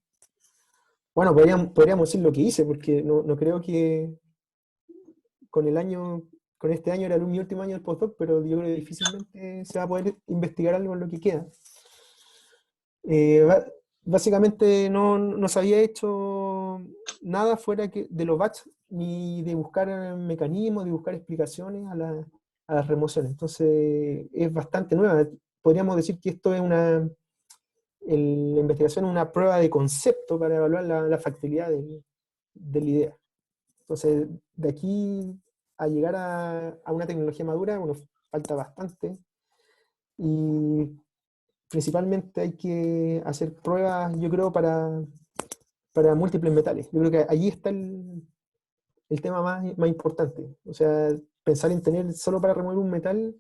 bueno, podríamos decir lo que hice, porque no creo que con con este año era mi último año del postdoc, pero yo creo que difícilmente se va a poder investigar algo en lo que queda. Eh, ba- Básicamente no se había hecho nada fuera de los batch, ni de buscar mecanismos, de buscar explicaciones a las remociones. Entonces es bastante nueva. Podríamos decir que esto es la investigación es una prueba de concepto para evaluar la factibilidad de la idea. Entonces, de aquí a llegar a una tecnología madura, bueno, falta bastante. Y principalmente hay que hacer pruebas, yo creo, para múltiples metales. Yo creo que allí está el tema más importante. O sea, pensar en tener solo para remover un metal,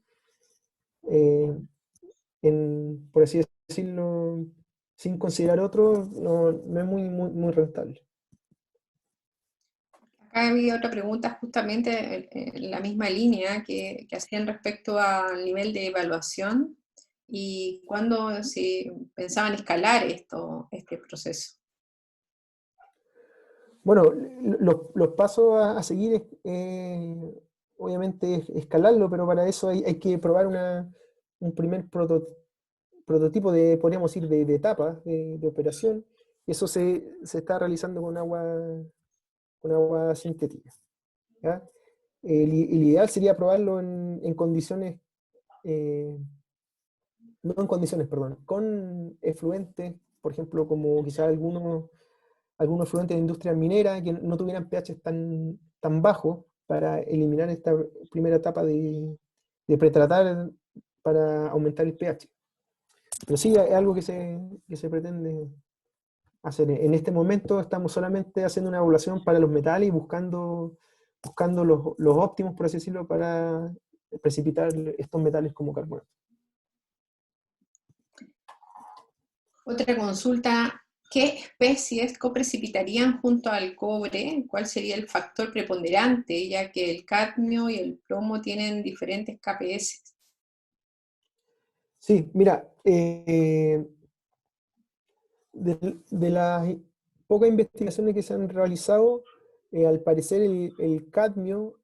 eh, por así decirlo, sin considerar otro, no es muy rentable. Acá había otra pregunta justamente en la misma línea que hacían respecto al nivel de evaluación y cuándo se pensaban escalar este proceso. Bueno, los pasos a seguir obviamente es escalarlo, pero para eso hay que probar un primer prototipo podríamos decir, de etapa de operación. Y eso se está realizando con agua sintética, ¿ya? El ideal sería probarlo en condiciones eh, no en condiciones, perdón, con efluentes, por ejemplo, como quizás algunos efluentes de industria minera que no tuvieran pH tan bajos para eliminar esta primera etapa de pretratar para aumentar el pH. Pero sí, es algo que se pretende hacer. En este momento estamos solamente haciendo una evaluación para los metales y buscando los óptimos, por así decirlo, para precipitar estos metales como carbonato. Otra consulta, ¿qué especies coprecipitarían junto al cobre? ¿Cuál sería el factor preponderante, ya que el cadmio y el plomo tienen diferentes KPS? Sí, mira, de las pocas investigaciones que se han realizado, al parecer el cadmio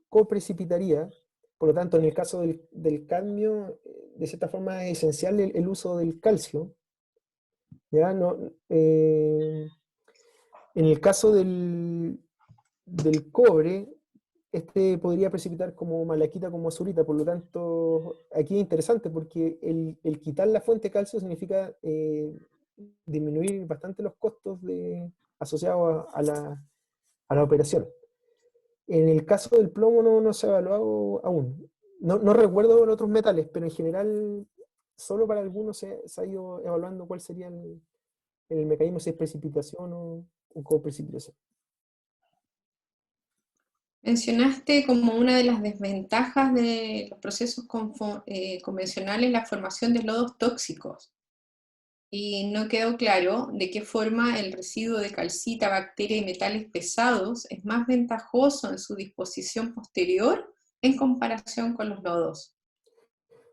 coprecipitaría. Por lo tanto, en el caso del cadmio, de cierta forma es esencial el uso del calcio. ¿Ya? No, en el caso del cobre, este podría precipitar como malaquita, como azurita. Por lo tanto, aquí es interesante porque el quitar la fuente de calcio significa disminuir bastante los costos asociados a la operación. En el caso del plomo no se ha evaluado aún. No recuerdo en otros metales, pero en general solo para algunos se ha ido evaluando cuál sería el mecanismo, si es precipitación o coprecipitación. Mencionaste como una de las desventajas de los procesos convencionales la formación de lodos tóxicos. Y no quedó claro de qué forma el residuo de calcita, bacteria y metales pesados es más ventajoso en su disposición posterior en comparación con los lodos.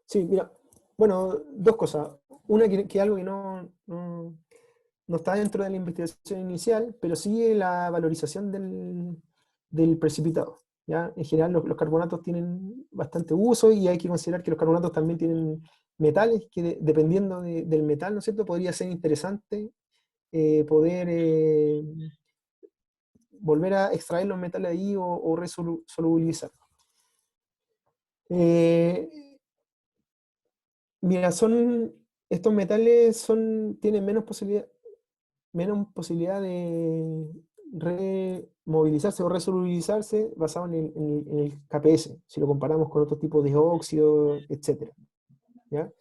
Sí, mira, bueno, dos cosas. Una que algo que no está dentro de la investigación inicial, pero sí la valorización del precipitado. ¿Ya? En general los carbonatos tienen bastante uso y hay que considerar que los carbonatos también tienen metales que dependiendo del metal, ¿no es cierto?, podría ser interesante poder volver a extraer los metales ahí o resolubilizar. Mira, estos metales tienen menos posibilidad de removilizarse o resolubilizarse basado en el KPS, si lo comparamos con otros tipos de óxido, etc. ¿Ya?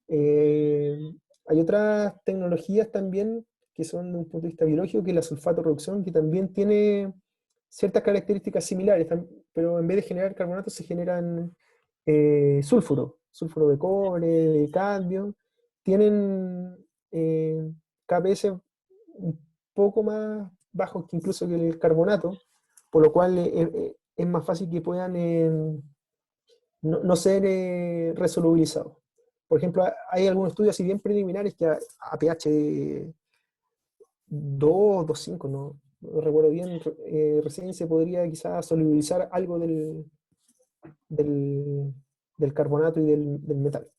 Hay otras tecnologías también que son de un punto de vista biológico, que es la sulfato reducción, que también tiene ciertas características similares, pero en vez de generar carbonatos se generan sulfuro de cobre, de cadmio, tienen KPS un poco más bajos que incluso que el carbonato, por lo cual es más fácil que puedan no ser resolubilizados. Por ejemplo, hay algunos estudios así bien preliminares que a pH 2, 2,5, no recuerdo bien, recién se podría quizás solubilizar algo del, del carbonato y del metal.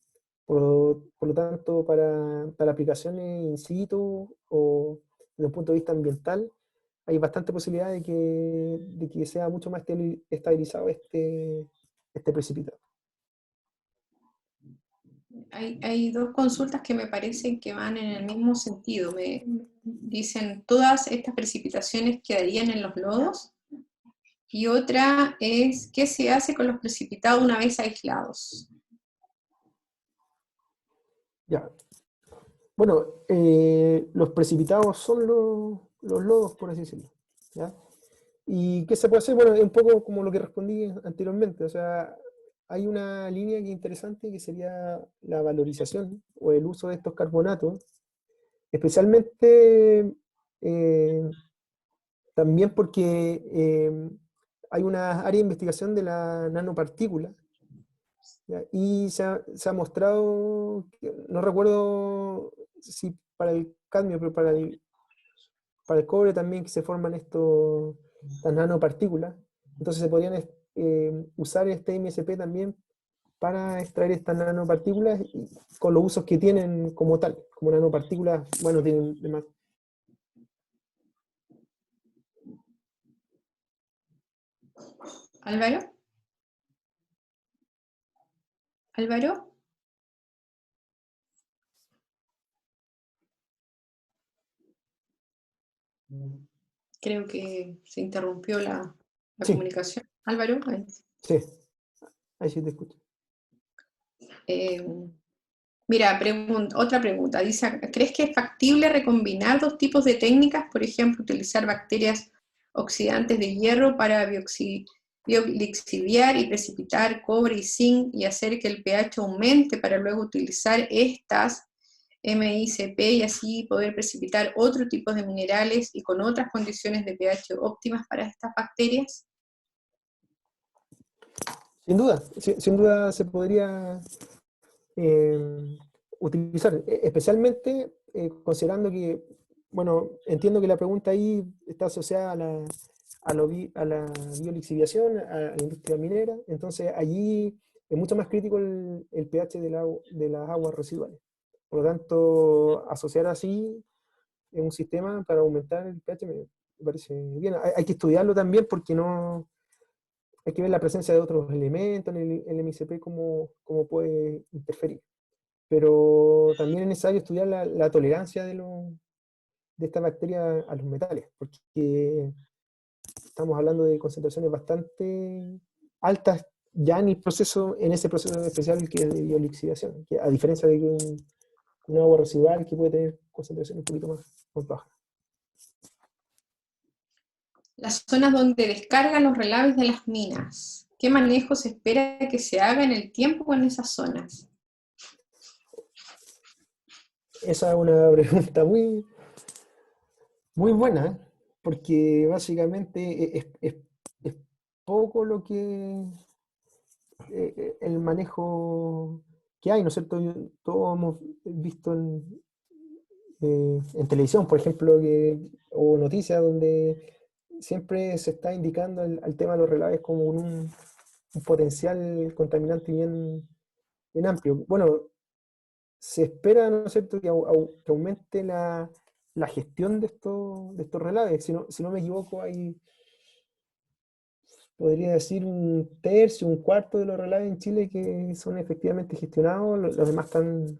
Por lo tanto, para aplicaciones in situ o desde un punto de vista ambiental, hay bastante posibilidad de que sea mucho más estabilizado este precipitado. Hay dos consultas que me parecen que van en el mismo sentido. Me dicen, ¿todas estas precipitaciones quedarían en los lodos? Y otra es, ¿qué se hace con los precipitados una vez aislados? Ya. Bueno, los precipitados son los lodos, por así decirlo. ¿Ya? ¿Y qué se puede hacer? Bueno, es un poco como lo que respondí anteriormente. O sea, hay una línea que es interesante que sería la valorización o el uso de estos carbonatos, especialmente también porque hay una área de investigación de la nanopartícula. ¿Ya? Y se ha mostrado, no recuerdo si para el cadmio, pero para el cobre también que se forman estas nanopartículas. Entonces se podrían usar este MSP también para extraer estas nanopartículas y con los usos que tienen como tal, como nanopartículas, bueno, tienen demás. Álvaro, Álvaro. Creo que se interrumpió la Sí, comunicación. Álvaro, sí, ahí sí te escucho. eh, mira, otra pregunta. Dice, ¿crees que es factible recombinar dos tipos de técnicas? Por ejemplo, utilizar bacterias oxidantes de hierro para biolixiviar y precipitar cobre y zinc y hacer que el pH aumente para luego utilizar estas MICP y así poder precipitar otro tipo de minerales y con otras condiciones de pH óptimas para estas bacterias? Sin duda, sin duda se podría eh, utilizar, especialmente considerando que, bueno, entiendo que la pregunta ahí está asociada a la biolixiviación, a la industria minera, entonces allí es mucho más crítico el pH de las aguas residuales. Por lo tanto, asociar así en un sistema para aumentar el pH me parece bien. Hay que estudiarlo también porque no, hay que ver la presencia de otros elementos en el MICP, cómo puede interferir. Pero también es necesario estudiar la tolerancia de esta bacteria a los metales, porque estamos hablando de concentraciones bastante altas ya en ese proceso especial que es de biolixidación, que a diferencia de un agua residual que puede tener concentraciones un poquito más bajas. Las zonas donde descargan los relaves de las minas. ¿Qué manejo se espera que se haga en el tiempo con esas zonas? Esa es una pregunta muy buena, ¿eh? Porque básicamente es poco lo que el manejo que hay, ¿no es cierto? Todos hemos visto en televisión, por ejemplo, o noticias donde siempre se está indicando al tema de los relaves como un potencial contaminante bien amplio. Bueno, se espera, ¿no es cierto?, que aumente la gestión de estos relaves. Si no me equivoco, podría decir un tercio, un cuarto de los relaves en Chile que son efectivamente gestionados, los demás están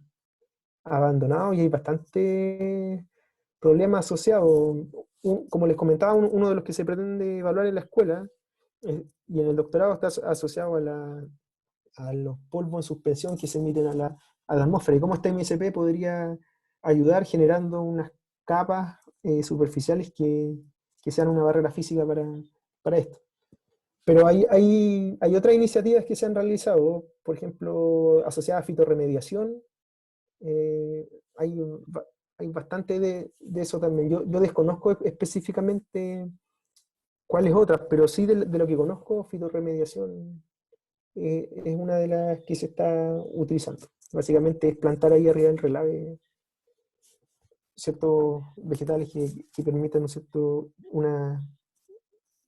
abandonados y hay bastante problemas asociados. Como les comentaba, uno de los que se pretende evaluar en la escuela y en el doctorado está asociado a los polvos en suspensión que se emiten a la atmósfera y cómo este MSP podría ayudar generando unas capas superficiales que sean una barrera física para esto. Pero hay otras iniciativas que se han realizado, por ejemplo, asociadas a fitorremediación. eh, hay, hay bastante de eso también. Yo desconozco específicamente cuáles otras, pero sí de lo que conozco, fitorremediación es una de las que se está utilizando. Básicamente es plantar ahí arriba del relave ciertos vegetales que permitan, ¿no es cierto?, una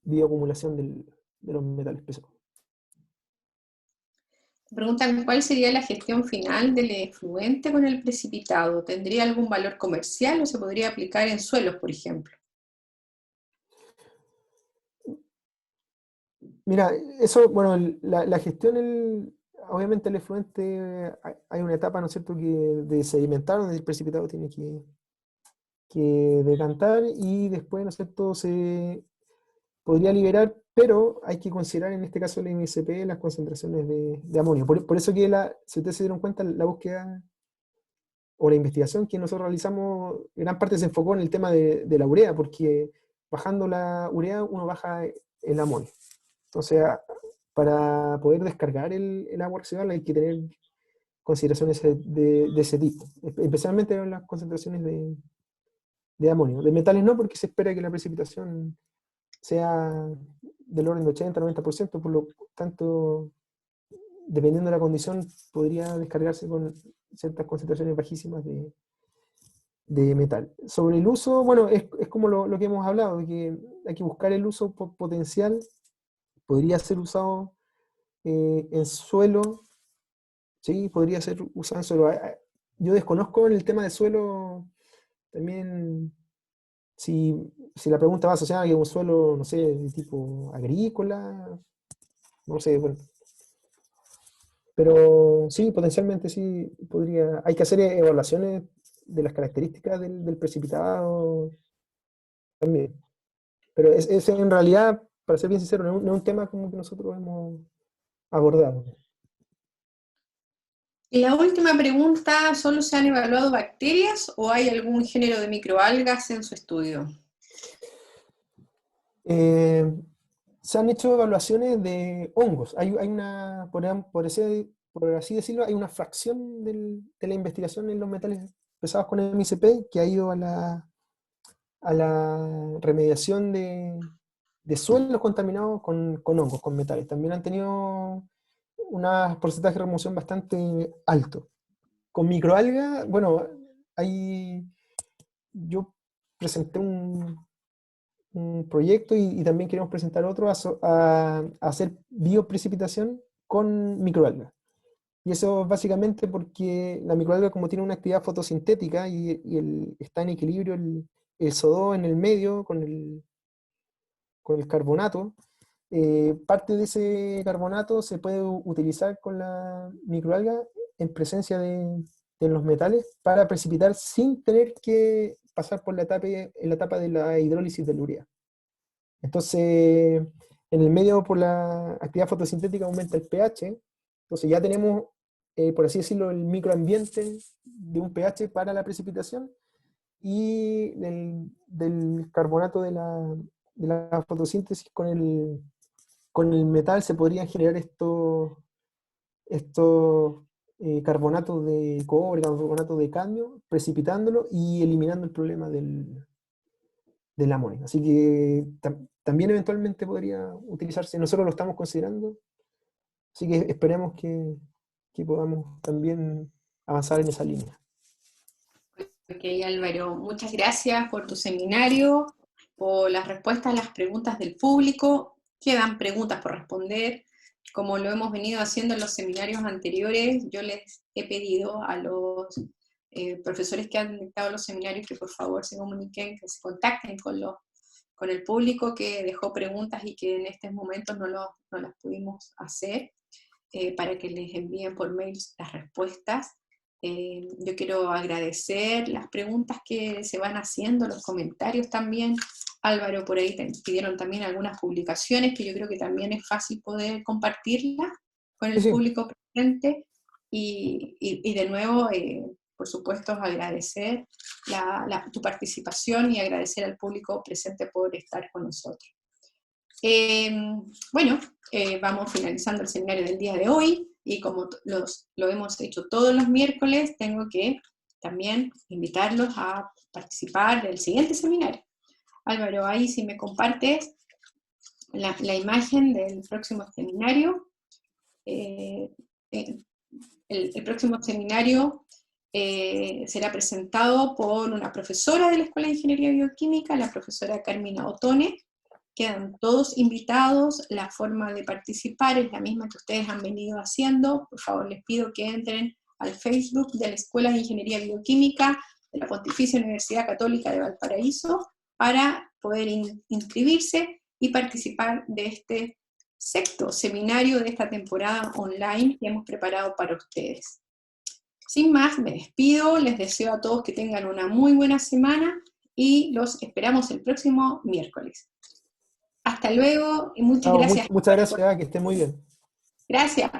bioacumulación de los metales pesados. Preguntan cuál sería la gestión final del efluente con el precipitado. ¿Tendría algún valor comercial o se podría aplicar en suelos, por ejemplo? Mira, eso, bueno, la gestión, obviamente el efluente, hay una etapa, ¿no es cierto?, de sedimentar, donde el precipitado tiene que decantar y después, ¿no es cierto?, se podría liberar, pero hay que considerar en este caso el MSP las concentraciones de amonio. Por eso que si ustedes se dieron cuenta, la búsqueda o la investigación que nosotros realizamos, gran parte se enfocó en el tema de la urea, porque bajando la urea uno baja el amonio. Entonces, para poder descargar el agua residual hay que tener consideraciones de ese tipo, especialmente en las concentraciones de amonio. De metales no, porque se espera que la precipitación sea del orden de 80-90%, por lo tanto, dependiendo de la condición, podría descargarse con ciertas concentraciones bajísimas de metal. Sobre el uso, bueno, es como lo que hemos hablado, de que hay que buscar el uso potencial, podría ser usado en suelo, sí, podría ser usado en suelo. Yo desconozco en el tema de suelo también si la pregunta va asociada a que un suelo, no sé, de tipo agrícola, no sé, bueno, pero sí, potencialmente sí podría. Hay que hacer evaluaciones de las características del precipitado también. Pero es en realidad, para ser bien sincero, no es un tema como que nosotros hemos abordado. Y la última pregunta, ¿solo se han evaluado bacterias o hay algún género de microalgas en su estudio? Eh, Se han hecho evaluaciones de hongos. Hay una, por así decirlo, hay una fracción de la investigación en los metales pesados con MICP que ha ido a la remediación de suelos contaminados con hongos, con metales. También han tenido un porcentaje de remoción bastante alto. Con microalgas, bueno, yo presenté un proyecto y también queremos presentar otro a hacer bioprecipitación con microalgas. Y eso básicamente porque la microalga, como tiene una actividad fotosintética está en equilibrio el SO2 en el medio con el carbonato, parte de ese carbonato se puede utilizar con la microalga en presencia de los metales para precipitar sin tener que pasar por en la etapa de la hidrólisis de la urea. Entonces, en el medio, por la actividad fotosintética, aumenta el pH. Entonces, ya tenemos, por así decirlo, el microambiente de un pH para la precipitación y del carbonato de la fotosíntesis con el metal se podrían generar estos carbonatos de cobre, carbonatos de cadmio, precipitándolo y eliminando el problema del amonio. Así que también eventualmente podría utilizarse, nosotros lo estamos considerando, así que esperemos que podamos también avanzar en esa línea. Ok, Álvaro, muchas gracias por tu seminario, por las respuestas a las preguntas del público. Quedan preguntas por responder. Como lo hemos venido haciendo en los seminarios anteriores, yo les he pedido a los profesores que han dictado los seminarios que por favor se comuniquen, que se contacten con el público que dejó preguntas y que en estos momentos no las pudimos hacer, para que les envíen por mail las respuestas. Yo quiero agradecer las preguntas que se van haciendo, los comentarios también. Álvaro, por ahí te pidieron también algunas publicaciones que yo creo que también es fácil poder compartirlas con Sí, el sí. público presente. Y de nuevo, por supuesto, agradecer tu participación y agradecer al público presente por estar con nosotros. Bueno, vamos finalizando el seminario del día de hoy y como lo hemos hecho todos los miércoles, tengo que también invitarlos a participar del siguiente seminario. Álvaro, ahí si me compartes la imagen del próximo seminario. Eh, eh, el próximo seminario será presentado por una profesora de la Escuela de Ingeniería Bioquímica, la profesora Carmina Otone. Quedan todos invitados, la forma de participar es la misma que ustedes han venido haciendo. Por favor, les pido que entren al Facebook de la Escuela de Ingeniería Bioquímica de la Pontificia Universidad Católica de Valparaíso para poder inscribirse y participar de este sexto seminario de esta temporada online que hemos preparado para ustedes. Sin más, me despido, les deseo a todos que tengan una muy buena semana y los esperamos el próximo miércoles. Hasta luego y muchas Chao, gracias. muchas gracias, que estén muy bien. Gracias.